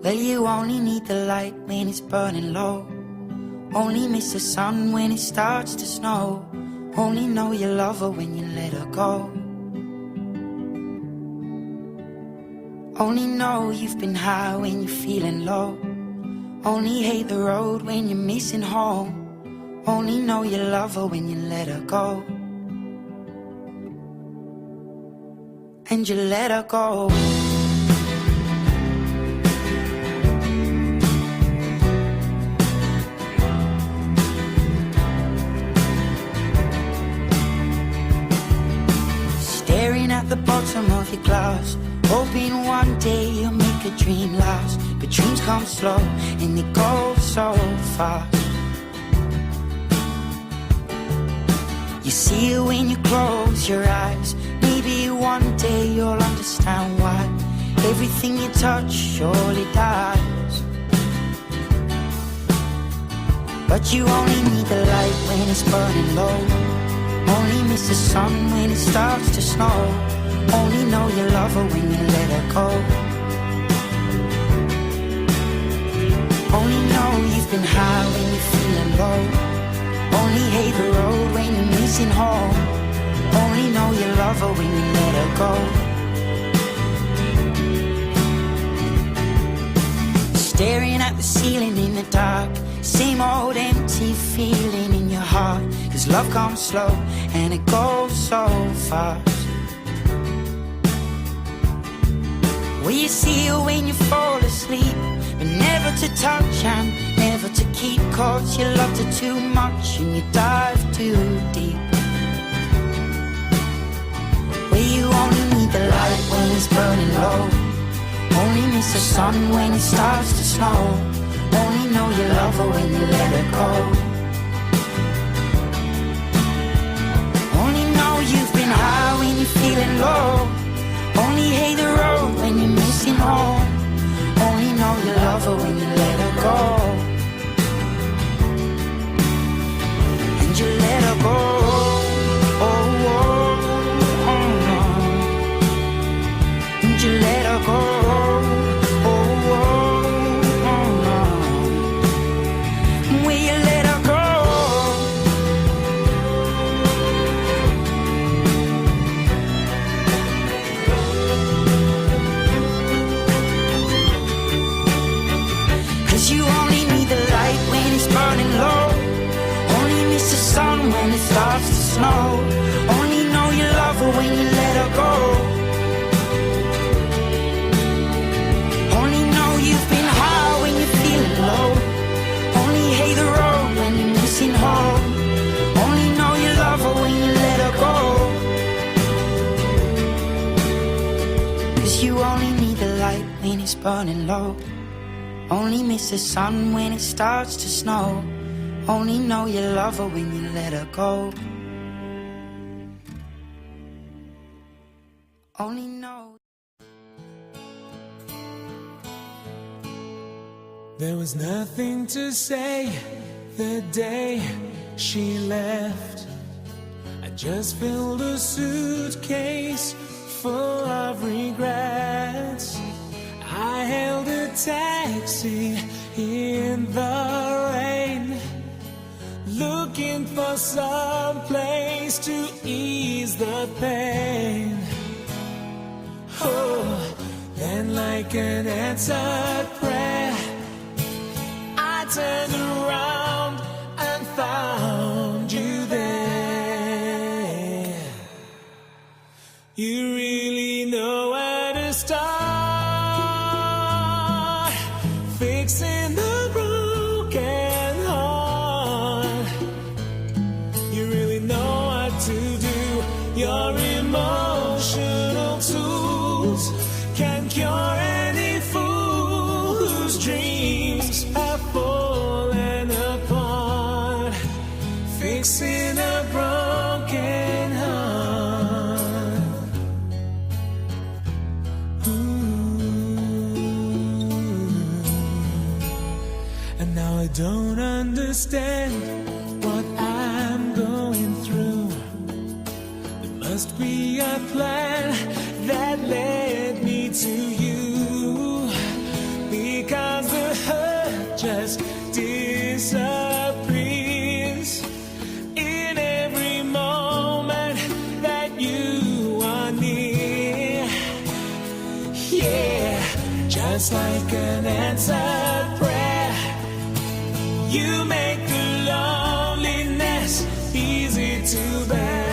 Well, you only need the light when it's burning low. Only miss the sun when it starts to snow. Only know you love her when you let her go. Only know you've been high when you're feeling low. Only hate the road when you're missing home. Only know you love her when you let her go. And you let her go. Staring at the bottom of your glass, hoping one day you'll make a dream last. But dreams come slow and they go so fast. You see it when you close your eyes. Maybe one day you'll understand why everything you touch surely dies. But you only need the light when it's burning low. Only miss the sun when it starts to snow. Only know you love her when you let her go. Only know you've been high when you're feeling low. Only hate the road when you're missing home. Only know you love her when you let her go. Staring at the ceiling in the dark, same old empty feeling in your heart. 'Cause love comes slow and it goes so fast. Will you see her when you fall asleep? But never to touch and never to keep. 'Cause you loved her too much and you dive too deep. Well, you only need the light when it's burning low. Only miss the sun when it starts to snow. Only know you love her when you let her go. Only know you've been high when you're feeling low. Only hate the road when you're missing home. Only know you love her when you let her go. And you let her go. Oh, oh, oh, no. And you let her go. Oh, oh, oh, no. Will you let her go? You only need the light when it's burning low. Only miss the sun when it starts to snow. Only know you love her when you let her go. Only know you've been high when you're feeling low. Only hate the road when you're missing home. Only know you love her when you let her go. 'Cause you only need the light when it's burning low. Only miss the sun when it starts to snow. Only know you love her when you let her go. Only know. There was nothing to say the day she left. I just filled a suitcase full of regrets. I hailed a taxi in the rain, looking for some place to ease the pain. Oh, then like an answered prayer, I turned around and found you there. You really know where to start, fixing the broken heart. You really know what to do. Your emotional tools can cure any fool whose dreams have fallen apart, fixing a broken heart. And now I don't understand what I'm going through. There must be a plan that led me to you, because care, just like an answered prayer. You make the loneliness easy to bear.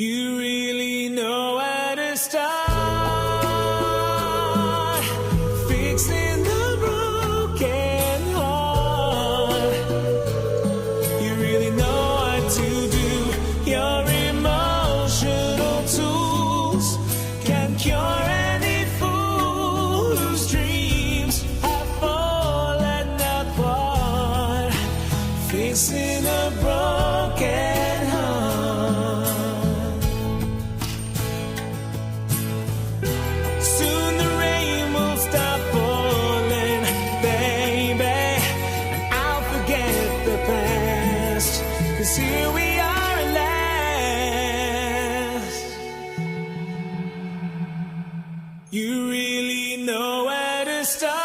You really know where to start, fixing the broken heart. You really know what to do. Your emotional tools can cure any fool whose dreams have fallen apart, fixing a broken heart. Soon the rain will stop falling, baby, and I'll forget the past, 'cause here we are at last. You really know where to start.